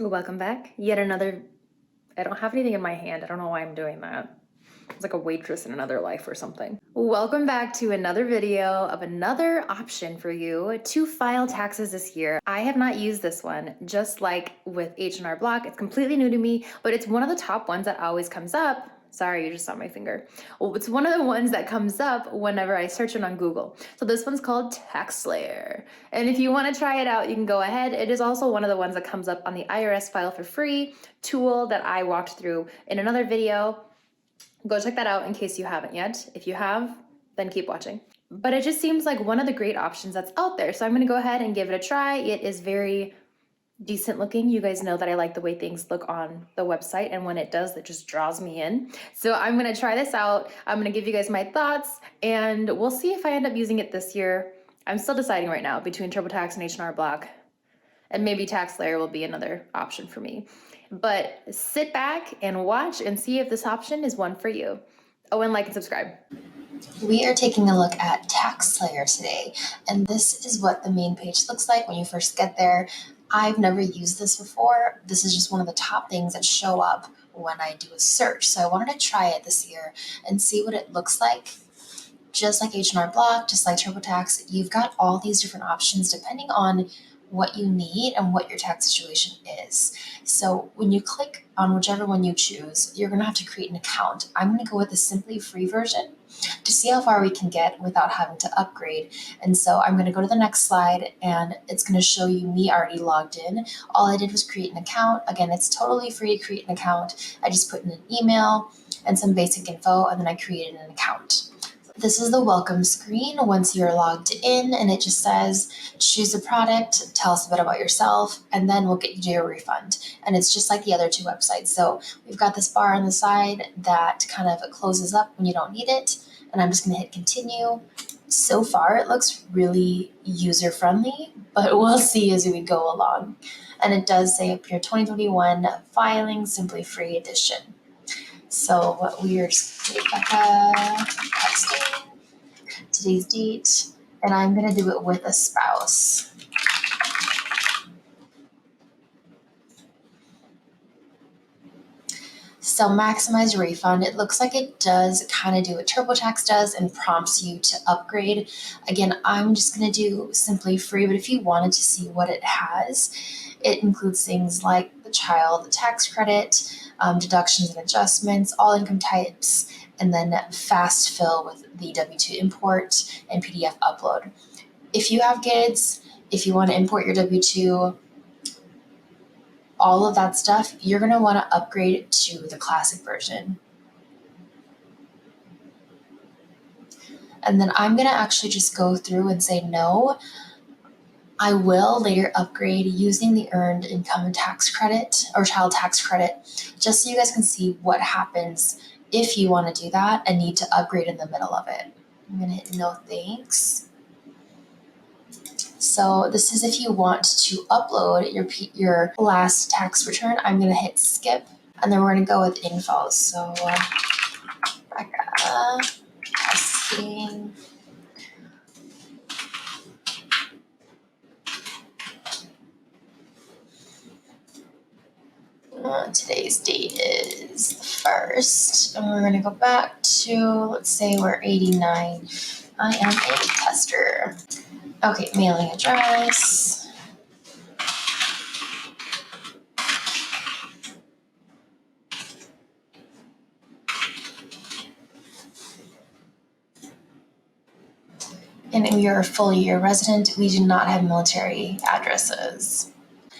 Welcome back. Yet another, I don't have anything in my hand. I don't know why I'm doing that. It's like a waitress in another life or something. Welcome back to another video of another option for you to file taxes this year. I have not used this one, just like with H&R Block. It's completely new to me, but it's one of the top ones that always comes up. Sorry, you just saw my finger. Well, it's one of the ones that comes up whenever I search it on Google. So this one's called TaxSlayer. And if you want to try it out, you can go ahead. It is also one of the ones that comes up on the IRS File for Free tool that I walked through in another video. Go check that out in case you haven't yet. If you have, then keep watching. But it just seems like one of the great options that's out there. So I'm going to go ahead and give it a try. It is very decent looking. You guys know that I like the way things look on the website, and when it does, it just draws me in. So I'm going to try this out. I'm going to give you guys my thoughts, and we'll see if I end up using it this year. I'm still deciding right now between TurboTax and H&R Block, and maybe TaxSlayer will be another option for me. But sit back and watch and see if this option is one for you. Oh, and like and subscribe. We are taking a look at TaxSlayer today, and this is what the main page looks like when you first get there. I've never used this before. This is just one of the top things that show up when I do a search. So I wanted to try it this year and see what it looks like. Just like H&R Block, just like TurboTax, you've got all these different options depending on what you need and what your tax situation is. So when you click on whichever one you choose, you're going to have to create an account. I'm going to go with the simply free version to see how far we can get without having to upgrade. And so I'm going to go to the next slide, and it's going to show you me already logged in. All I did was create an account. Again, it's totally free to create an account. I just put in an email and some basic info, and then I created an account. This is the welcome screen once you're logged in, and it just says, choose a product, tell us a bit about yourself, and then we'll get you to your refund. And it's just like the other two websites. So we've got this bar on the side that kind of closes up when you don't need it. And I'm just going to hit continue. So far, it looks really user-friendly, but we'll see as we go along. And it does say up here, 2021 filing simply free edition. So we are just Becca texting today's date, and I'm going to do it with a spouse. So maximize refund. It looks like it does kind of do what TurboTax does and prompts you to upgrade. Again, I'm just going to do simply free, but if you wanted to see what it has, it includes things like the child tax credit, deductions and adjustments, all income types, and then fast fill with the W-2 import and PDF upload. If you have kids, if you want to import your W-2, all of that stuff, you're going to want to upgrade to the classic version. And then I'm going to actually just go through and say no. I will later upgrade using the earned income tax credit or child tax credit, just so you guys can see what happens if you want to do that and need to upgrade in the middle of it. I'm going to hit no thanks. So this is if you want to upload your last tax return. I'm going to hit skip, and then we're going to go with info. So Becca, testing. Today's date is the 1st, and we're going to go back to, let's say we're 89. I am a tester. Okay, mailing address. And we are a full year resident. We do not have military addresses.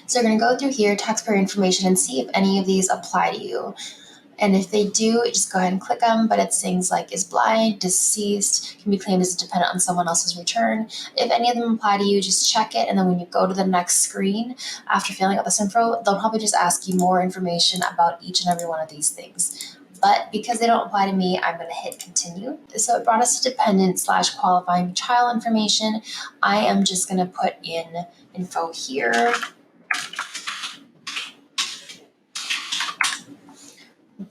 So we're going to go through here, taxpayer information, and see if any of these apply to you. And if they do, just go ahead and click them. But it's things like is blind, deceased, can be claimed as dependent on someone else's return. If any of them apply to you, just check it. And then when you go to the next screen, after filling out this info, they'll probably just ask you more information about each and every one of these things. But because they don't apply to me, I'm going to hit continue. So it brought us to dependent/qualifying child information. I am just going to put in info here.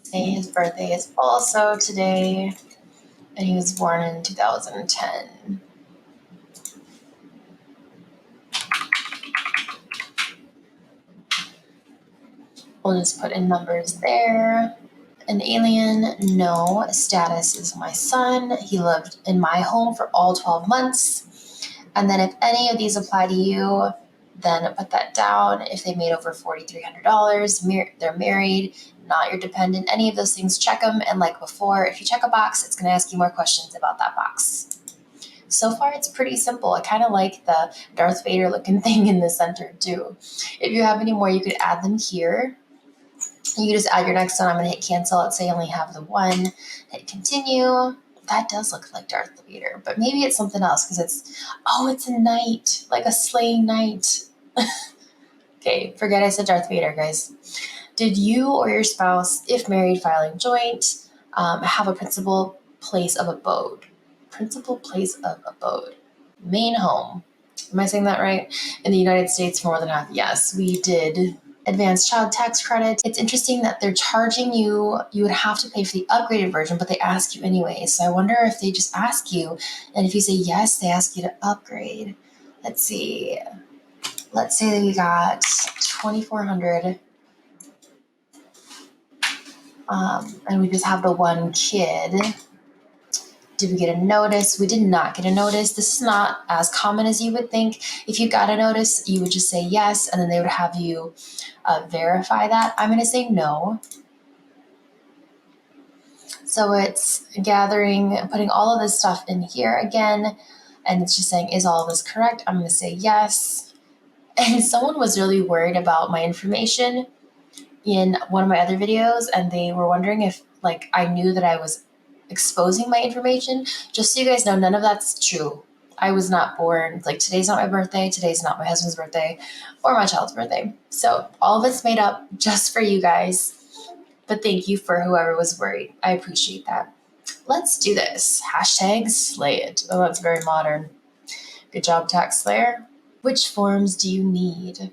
Say his birthday is also today, and he was born in 2010. We'll just put in numbers there. An alien, no. Status is my son. He lived in my home for all 12 months. And then if any of these apply to you, then put that down. If they made over $4,300, they're married, not your dependent, any of those things, check them. And like before, if you check a box, it's going to ask you more questions about that box. So far, it's pretty simple. I kind of like the Darth Vader looking thing in the center too. If you have any more, you could add them here. You just add your next one. I'm going to hit cancel. Let's say I only have the one. Hit continue. That does look like Darth Vader, but maybe it's something else because it's a knight, like a slaying knight. Okay, forget I said Darth Vader, guys. Did you or your spouse, if married, filing joint, have a principal place of abode? Principal place of abode. Main home. Am I saying that right? In the United States, for more than half. Yes, we did. Advanced child tax credit. It's interesting that they're charging you would have to pay for the upgraded version, but they ask you anyway. So I wonder if they just ask you, and if you say yes, they ask you to upgrade. Let's see. Let's say that we got 2,400, and we just have the one kid. Did we get a notice? We did not get a notice. This is not as common as you would think. If you got a notice, you would just say yes, and then they would have you verify that. I'm going to say no. So it's gathering, putting all of this stuff in here again, and it's just saying, is all of this correct? I'm going to say yes. And someone was really worried about my information in one of my other videos, and they were wondering if I knew that I was exposing my information. Just so you guys know, none of that's true. I was not born, today's not my birthday, today's not my husband's birthday, or my child's birthday. So all of it's made up just for you guys. But thank you for whoever was worried. I appreciate that. Let's do this. Hashtag slay it. Oh, that's very modern. Good job, TaxSlayer. Which forms do you need?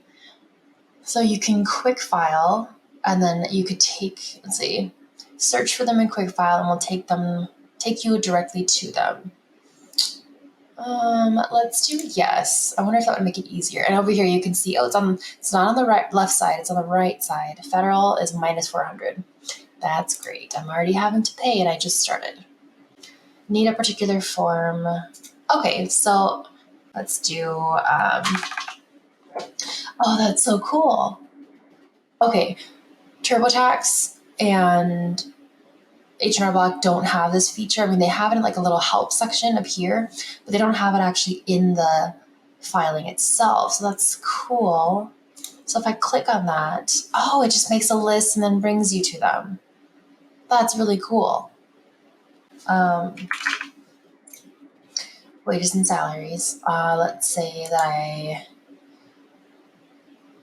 So you can quick file, and then you could search for them in quick file, and we'll take you directly to them. Let's do yes. I wonder if that would make it easier. And over here you can see, it's not on the left side, it's on the right side. Federal is minus 400. That's great. I'm already having to pay and I just started. Need a particular form. Okay, so let's do, that's so cool. Okay, TurboTax and H&R Block don't have this feature. I mean, they have it in a little help section up here, but they don't have it actually in the filing itself. So that's cool. So if I click on that, it just makes a list and then brings you to them. That's really cool. Wages and salaries. Let's say that I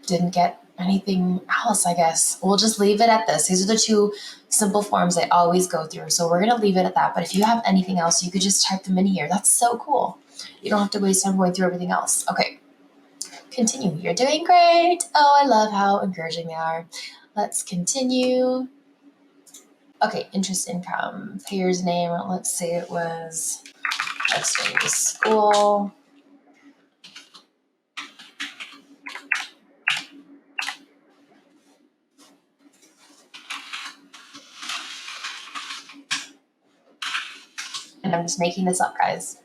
didn't get anything else, I guess. We'll just leave it at this. These are the two simple forms I always go through. So we're going to leave it at that. But if you have anything else, you could just type them in here. That's so cool. You don't have to waste time going through everything else. Okay. Continue. You're doing great. Oh, I love how encouraging they are. Let's continue. Okay. Interest income. Payer's name. Let's say it was school. And I'm just making this up, guys.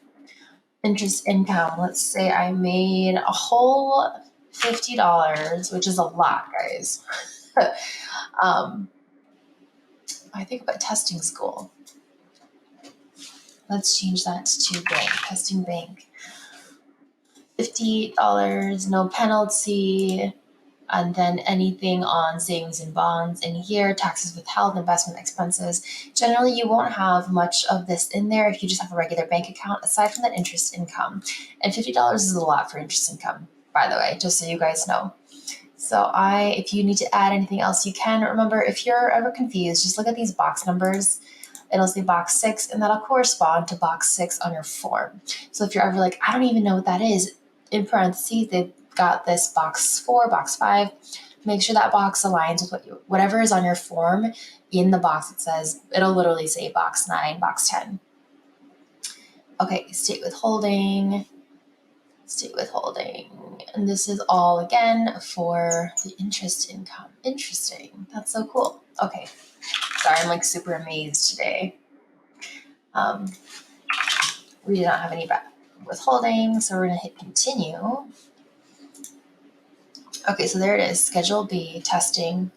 Interest income. Let's say I made a whole $50, which is a lot, guys. I think about testing school. Let's change that to bank, testing bank. $50, no penalty. And then anything on savings and bonds in here, taxes withheld, investment expenses. Generally, you won't have much of this in there if you just have a regular bank account, aside from that interest income. And $50 is a lot for interest income, by the way, just so you guys know. So if you need to add anything else, you can. Remember, if you're ever confused, just look at these box numbers. It'll say box 6, and that'll correspond to box 6 on your form. So if you're ever I don't even know what that is, in parentheses, they've got this box 4, box 5. Make sure that box aligns with whatever is on your form. In the box it says, it'll literally say box 9, box 10. Okay, state withholding. state withholding. And this is all again for the interest income. Interesting. That's so cool. Okay. Sorry, I'm like super amazed today. We do not have any withholding, so we're gonna hit continue. Okay, so there it is. Schedule B, testing,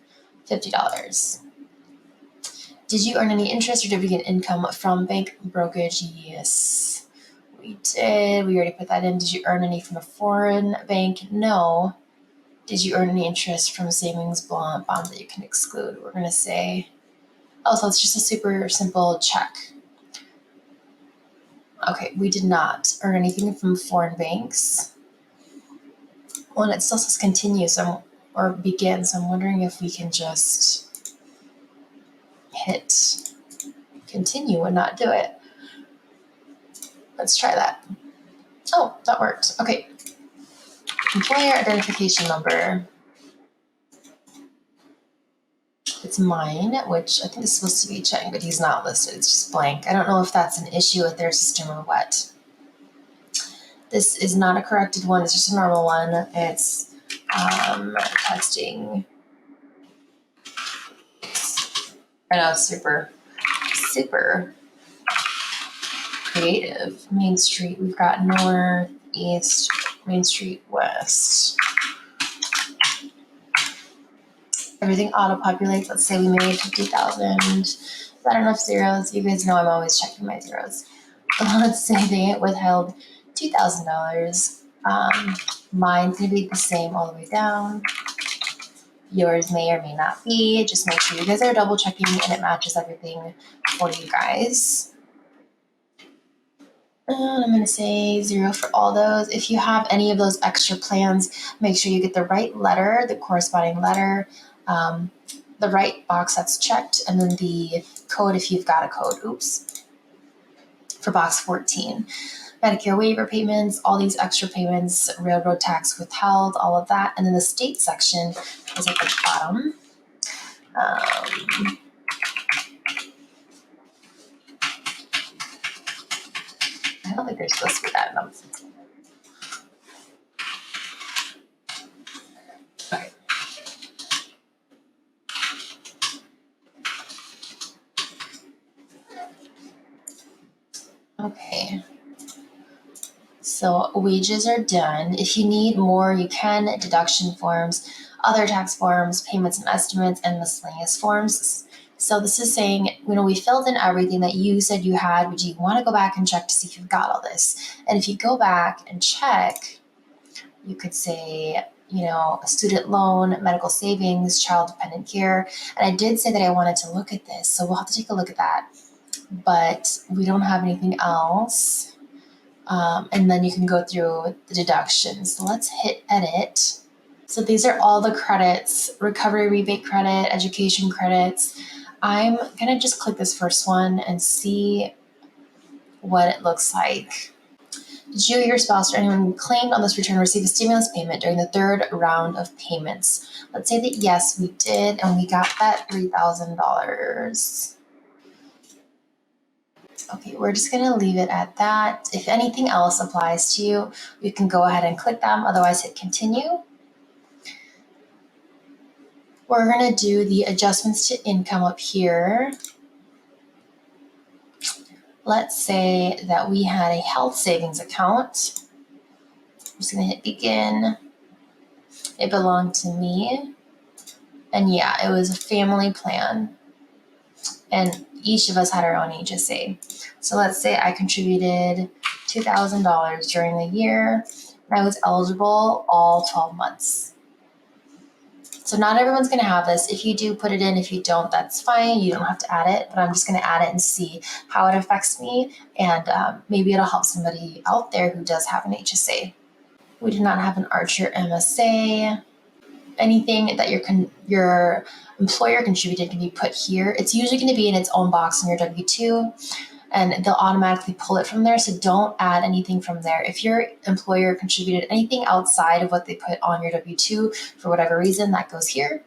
$50. Did you earn any interest or did we get income from bank brokerage? Yes, we did. We already put that in. Did you earn any from a foreign bank? No. Did you earn any interest from savings bonds that you can exclude? We're gonna say, oh, so it's just a super simple check. Okay, we did not earn anything from foreign banks. Well, and it still says continue, or begin, so I'm wondering if we can just hit continue and not do it. Let's try that. Oh, that worked. Okay. Employer identification number. It's mine, which I think is supposed to be Cheng, but he's not listed. It's just blank. I don't know if that's an issue with their system or what. This is not a corrected one. It's just a normal one. It's testing. I know it's super creative. Main Street. We've got North, East, Main Street, West. Everything auto-populates. Let's say we made 50,000. Is that enough zeros? You guys know I'm always checking my zeros. Let's say they withheld $2,000. Mine's gonna be the same all the way down. Yours may or may not be. Just make sure you guys are double checking and it matches everything for you guys. And I'm gonna say 0 for all those. If you have any of those extra plans, make sure you get the right letter, the corresponding letter, the right box that's checked, and then the code if you've got a code. Oops. For box 14. Medicare waiver payments, all these extra payments, railroad tax withheld, all of that. And then the state section is at the bottom. I don't think there's supposed to be that number. Okay. Okay. So wages are done. If you need more, you can. Deduction forms, other tax forms, payments and estimates, and miscellaneous forms. So this is saying, we filled in everything that you said you had, but you want to go back and check to see if you've got all this. And if you go back and check, you could say, student loan, medical savings, child dependent care. And I did say that I wanted to look at this, so we'll have to take a look at that. But we don't have anything else. And then you can go through the deductions. So let's hit edit. So these are all the credits: recovery rebate credit, education credits. I'm gonna just click this first one and see what it looks like. Did you, your spouse, or anyone who claimed on this return receive a stimulus payment during the third round of payments? Let's say that yes, we did, and we got that $3,000. Okay, we're just gonna leave it at that. If anything else applies to you, you can go ahead and click them, otherwise hit continue. We're gonna do the adjustments to income up here. Let's say that we had a health savings account. I'm just gonna hit begin. It belonged to me. And yeah, it was a family plan. And each of us had our own HSA. So let's say I contributed $2,000 during the year, and I was eligible all 12 months. So not everyone's going to have this. If you do, put it in. If you don't, that's fine. You don't have to add it, but I'm just going to add it and see how it affects me, and maybe it'll help somebody out there who does have an HSA. We do not have an Archer MSA. Anything that your employer contributed can be put here. It's usually going to be in its own box in your W-2, and they'll automatically pull it from there. So don't add anything from there. If your employer contributed anything outside of what they put on your W-2 for whatever reason, that goes here.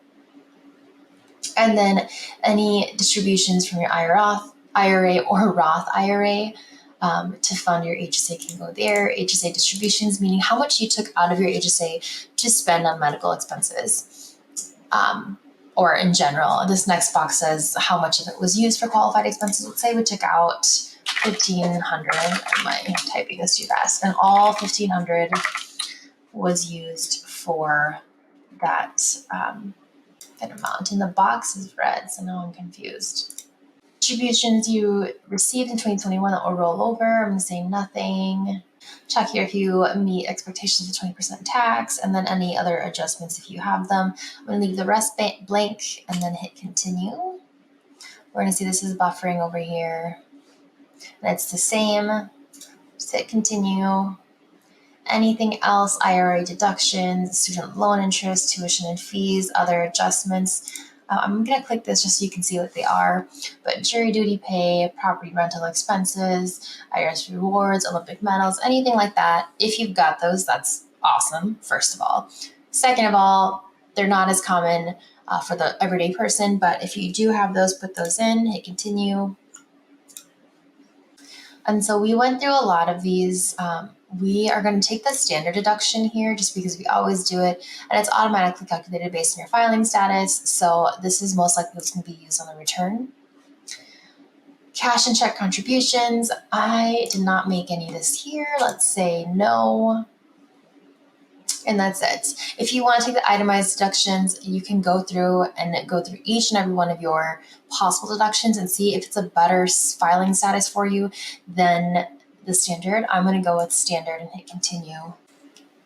And then any distributions from your IRA or Roth IRA, To fund your HSA can go there. HSA distributions, meaning how much you took out of your HSA to spend on medical expenses. Or in general, this next box says how much of it was used for qualified expenses. Let's say we took out 1,500. Am I typing this too fast? And all 1,500 was used for that amount. And the box is red, so now I'm confused. Distributions you received in 2021 that will roll over. I'm going to say nothing. Check here if you meet expectations of 20% tax, and then any other adjustments if you have them. I'm going to leave the rest blank and then hit continue. We're going to see this is buffering over here. And it's the same. Just hit continue. Anything else, IRA deductions, student loan interest, tuition and fees, other adjustments. I'm going to click this just so you can see what they are. But jury duty pay, property rental expenses, IRS rewards, Olympic medals, anything like that. If you've got those, that's awesome, first of all. Second of all, they're not as common for the everyday person, but if you do have those, put those in, hit continue. And so we went through a lot of these. We are going to take the standard deduction here just because we always do it, and it's automatically calculated based on your filing status. So this is most likely what's going to be used on the return. Cash and check contributions. I did not make any of this here. Let's say no. And that's it. If you want to take the itemized deductions, you can go through each and every one of your possible deductions and see if it's a better filing status for you than the standard. I'm going to go with standard and hit continue.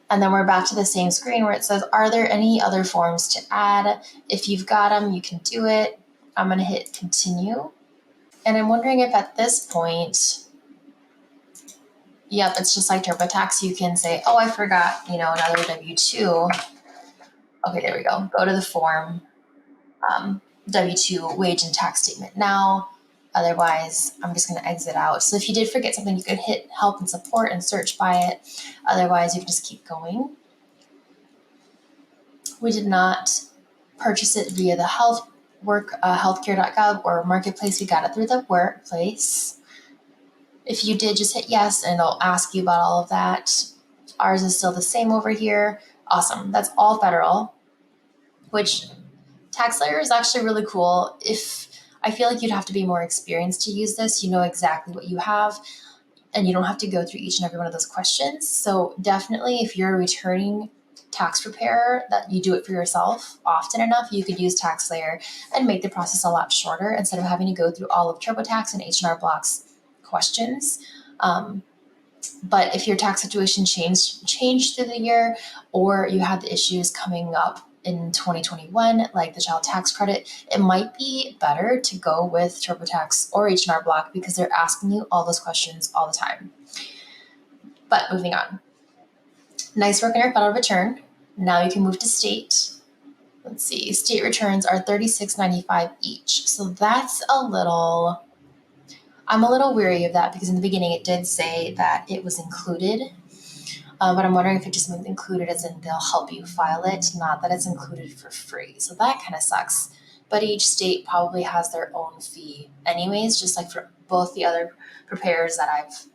And then we're back to the same screen where it says, are there any other forms to add? If you've got them, you can do it. I'm going to hit continue. And I'm wondering if at this point, yep, it's just like TurboTax. You can say, oh, I forgot, another W-2. Okay, there we go. Go to the form, W-2 wage and tax statement now. Otherwise, I'm just going to exit out. So if you did forget something, you could hit help and support and search by it. Otherwise, you can just keep going. We did not purchase it via the healthcare.gov or marketplace. We got it through the workplace. If you did, just hit yes, and it'll ask you about all of that. Ours is still the same over here. Awesome. That's all federal, which TaxSlayer is actually really cool. I feel like you'd have to be more experienced to use this. You know exactly what you have, and you don't have to go through each and every one of those questions. So definitely, if you're a returning tax preparer, that you do it for yourself often enough, you could use TaxSlayer and make the process a lot shorter instead of having to go through all of TurboTax and H&R Block's questions. But if your tax situation changed through the year, or you had the issues coming up in 2021, like the child tax credit, it might be better to go with TurboTax or H&R Block because they're asking you all those questions all the time. But moving on. Nice work on your federal return. Now you can move to state. Let's see, state returns are $36.95 each. So that's I'm a little weary of that because in the beginning it did say that it was included. But I'm wondering if it just means included as in they'll help you file it, not that it's included for free. So that kind of sucks. But each state probably has their own fee anyways, just like for both the other preparers that I've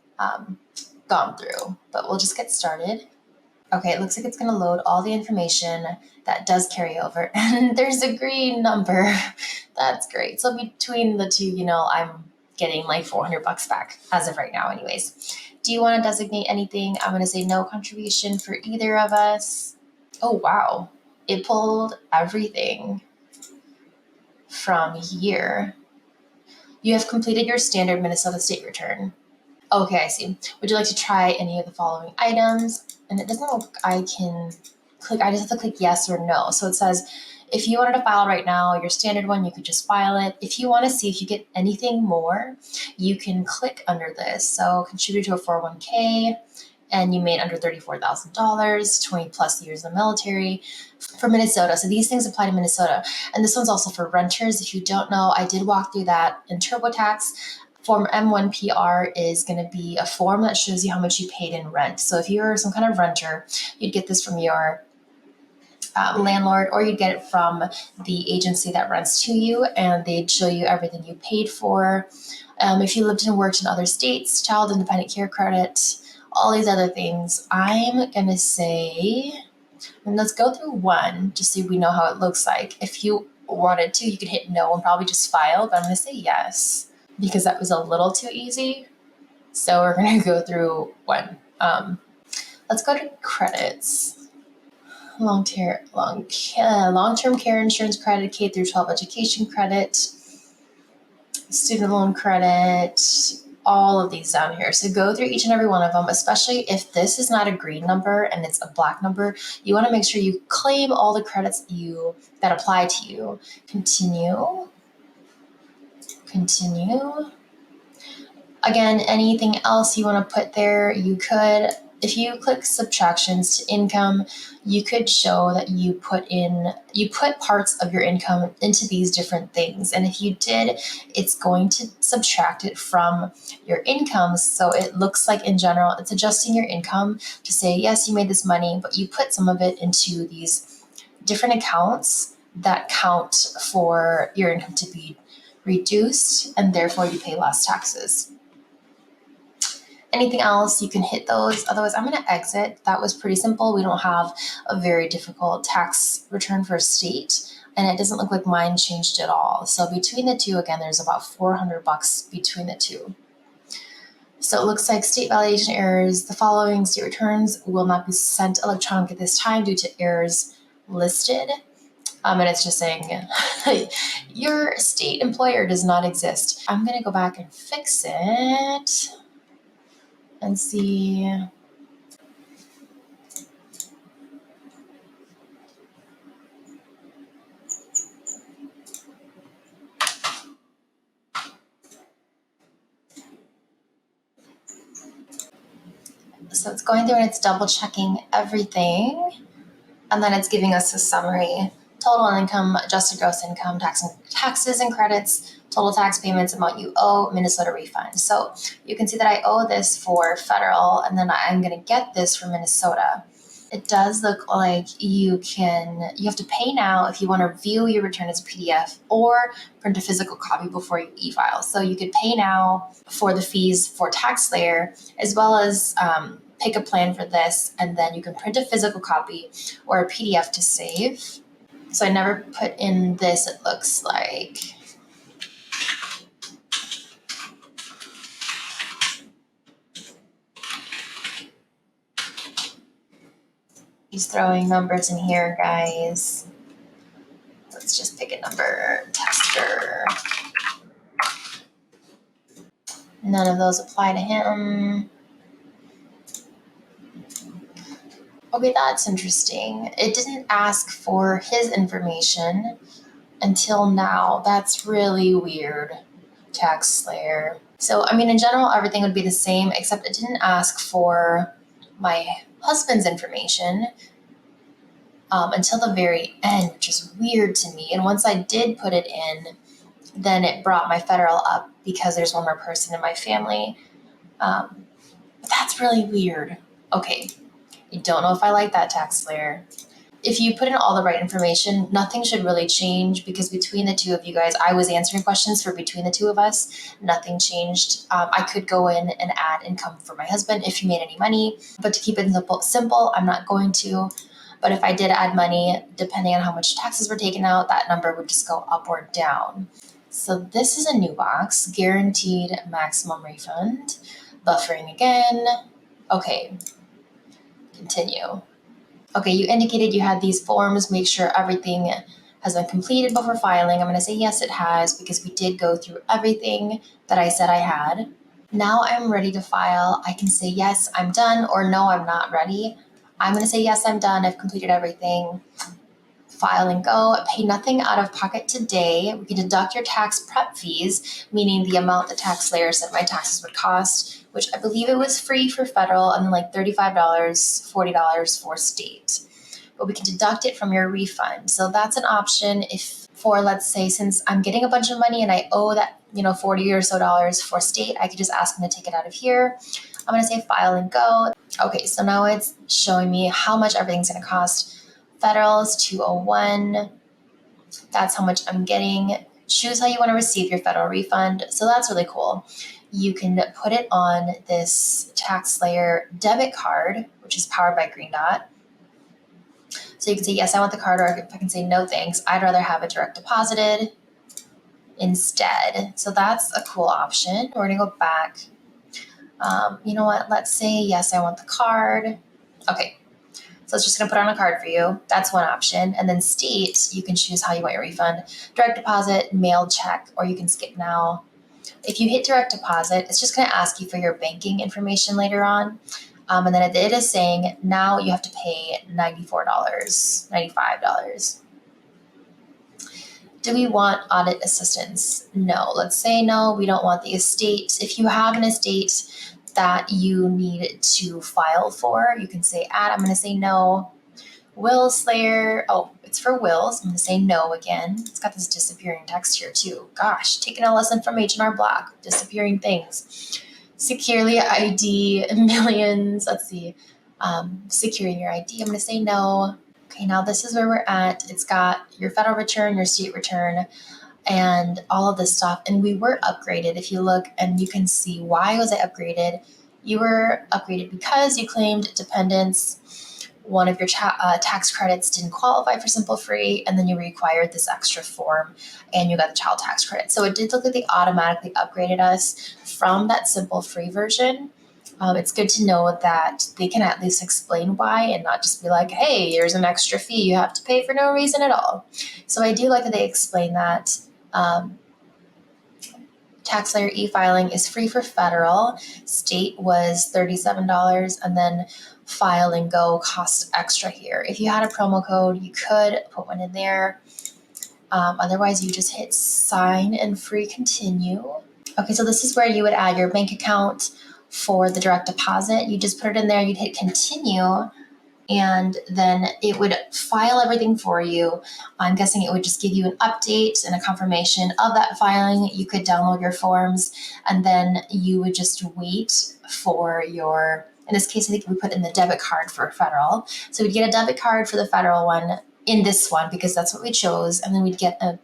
gone through. But we'll just get started. Okay, it looks like it's going to load all the information that does carry over. And there's a green number. That's great. So between the two, I'm getting like $400 back as of right now anyways. Do you want to designate anything? I'm going to say no contribution for either of us. Oh, wow. It pulled everything from here. You have completed your standard Minnesota state return. Okay, I see. Would you like to try any of the following items? And it doesn't look like I can click. I just have to click yes or no. So it says, if you wanted to file right now, your standard one, you could just file it. If you want to see if you get anything more, you can click under this. So contribute to a 401k, and you made under $34,000, 20 plus years in the military for Minnesota. So these things apply to Minnesota. And this one's also for renters. If you don't know, I did walk through that in TurboTax. Form M1PR is going to be a form that shows you how much you paid in rent. So if you're some kind of renter, you'd get this from your landlord, or you'd get it from the agency that rents to you, and they'd show you everything you paid for. If you lived and worked in other states, child independent care credit, all these other things. I'm gonna say, and let's go through one just so we know how it looks like. If you wanted to, you could hit no and probably just file, but I'm gonna say yes because that was a little too easy. So we're gonna go through one. Let's go to credits. Long-term care insurance credit, K through 12 education credit, student loan credit, all of these down here. So go through each and every one of them, especially if this is not a green number and it's a black number. You want to make sure you claim all the credits that apply to you. Continue. Again, anything else you want to put there, you could. If you click subtractions to income, you could show that you put parts of your income into these different things. And if you did, it's going to subtract it from your income. So it looks like in general, it's adjusting your income to say, yes, you made this money, but you put some of it into these different accounts that count for your income to be reduced, and therefore you pay less taxes. Anything else, you can hit those. Otherwise, I'm going to exit. That was pretty simple. We don't have a very difficult tax return for a state, and it doesn't look like mine changed at all. So between the two, again, there's about $400 between the two. So it looks like state validation errors. The following state returns will not be sent electronically at this time due to errors listed. And it's just saying your state employer does not exist. I'm going to go back and fix it and see. So it's going through and it's double checking everything. And then it's giving us a summary. Total income, adjusted gross income, taxes and credits, total tax payments, amount you owe, Minnesota refund. So you can see that I owe this for federal, and then I'm going to get this for Minnesota. It does look like you have to pay now if you want to view your return as a PDF or print a physical copy before you e-file. So you could pay now for the fees for TaxSlayer, as well as pick a plan for this, and then you can print a physical copy or a PDF to save. So I never put in this, it looks like. He's throwing numbers in here, guys. Let's just pick a number. Tester. None of those apply to him. Okay, that's interesting. It didn't ask for his information until now. That's really weird, TaxSlayer. So, I mean, in general, everything would be the same, except it didn't ask for my husband's information until the very end, which is weird to me. And once I did put it in, then it brought my federal up because there's one more person in my family. But that's really weird. Okay, I don't know if I like that, TaxSlayer. If you put in all the right information, nothing should really change, because between the two of you guys, I was answering questions for between the two of us. Nothing changed. I could go in and add income for my husband if he made any money, but to keep it simple, I'm not going to. But if I did add money, depending on how much taxes were taken out, that number would just go up or down. So this is a new box, guaranteed maximum refund. Buffering again. Okay, continue. Okay, you indicated you had these forms. Make sure everything has been completed before filing. I'm going to say yes, it has, because we did go through everything that I said I had. Now I'm ready to file. I can say yes, I'm done, or no, I'm not ready. I'm going to say yes, I'm done. I've completed everything. File and go. Pay nothing out of pocket today. We can deduct your tax prep fees, meaning the amount the TaxSlayer said my taxes would cost, which I believe it was free for federal, and then like $35, $40 for state. But we can deduct it from your refund. So that's an option if, for let's say, since I'm getting a bunch of money and I owe that, $40 or so for state, I could just ask them to take it out of here. I'm going to say file and go. Okay, so now it's showing me how much everything's going to cost. Federal is 201. That's how much I'm getting. Choose how you want to receive your federal refund. So that's really cool. You can put it on this TaxSlayer debit card, which is powered by Green Dot. So you can say, yes, I want the card, or I can say, no, thanks. I'd rather have it direct deposited instead. So that's a cool option. We're going to go back. You know what? Let's say, yes, I want the card. Okay. So it's just going to put on a card for you. That's one option. And then state, you can choose how you want your refund. Direct deposit, mailed check, or you can skip now. If you hit direct deposit, it's just going to ask you for your banking information later on. And then it is saying now you have to pay $94, $95. Do we want audit assistance? No. Let's say no, we don't want the estate. If you have an estate that you need to file for, you can say add. I'm going to say no. Will Slayer, oh, it's for wills. I'm going to say no again. It's got this disappearing text here too. Gosh, taking a lesson from H&R Block, disappearing things. Securely ID millions. Let's see. Securing your ID. I'm going to say no. Okay, now this is where we're at. It's got your federal return, your state return, and all of this stuff. And we were upgraded. If you look, and you can see why was I upgraded. You were upgraded because you claimed dependents. One of your tax credits didn't qualify for Simple Free, and then you required this extra form, and you got the child tax credit. So it did look like they automatically upgraded us from that Simple Free version. It's good to know that they can at least explain why and not just be like, hey, here's an extra fee you have to pay for no reason at all. So I do like that they explain that. TaxSlayer e-filing is free for federal. State was $37, and then File and Go costs extra here. If you had a promo code, you could put one in there. Otherwise, you just hit sign and free continue. Okay, so this is where you would add your bank account for the direct deposit. You just put it in there, you'd hit continue, and then it would file everything for you. I'm guessing it would just give you an update and a confirmation of that filing. You could download your forms, and then you would just wait for your, in this case, I think we put in the debit card for federal. So we'd get a debit card for the federal one in this one because that's what we chose, and then we'd get a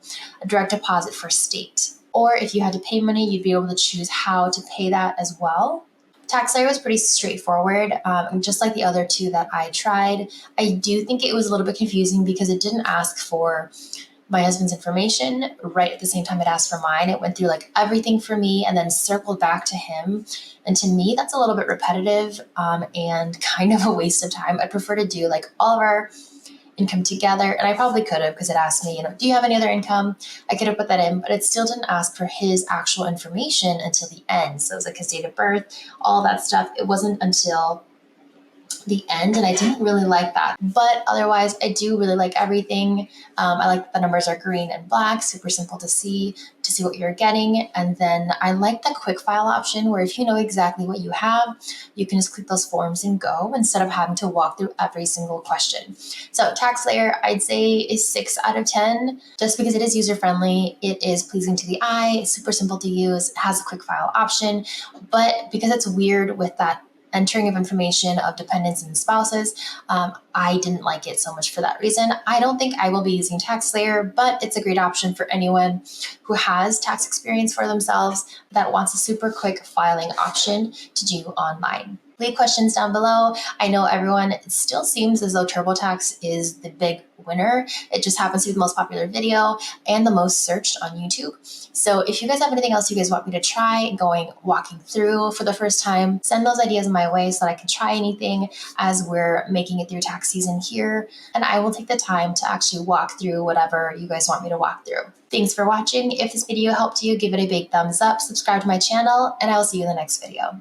direct deposit for state. Or if you had to pay money, you'd be able to choose how to pay that as well. TaxSlayer was pretty straightforward, just like the other two that I tried. I do think it was a little bit confusing because it didn't ask for my husband's information right at the same time it asked for mine. It went through like everything for me and then circled back to him. And to me, that's a little bit repetitive and kind of a waste of time. I'd prefer to do like all of our income together. And I probably could have, because it asked me, do you have any other income? I could have put that in, but it still didn't ask for his actual information until the end. So it was like his date of birth, all that stuff. It wasn't until the end, and I didn't really like that. But otherwise, I do really like everything. I like that the numbers are green and black, super simple to see what you're getting. And then I like the quick file option where if you know exactly what you have, you can just click those forms and go instead of having to walk through every single question. So TaxSlayer, I'd say is 6 out of 10, just because it is user-friendly, it is pleasing to the eye, it's super simple to use, it has a quick file option, but because it's weird with that entering of information of dependents and spouses, I didn't like it so much for that reason. I don't think I will be using TaxSlayer, but it's a great option for anyone who has tax experience for themselves that wants a super quick filing option to do online. Leave questions down below. I know everyone, it still seems as though TurboTax is the big winner. It just happens to be the most popular video and the most searched on YouTube. So if you guys have anything else you guys want me to try walking through for the first time, send those ideas my way so that I can try anything as we're making it through tax season here. And I will take the time to actually walk through whatever you guys want me to walk through. Thanks for watching. If this video helped you, give it a big thumbs up, subscribe to my channel, and I will see you in the next video.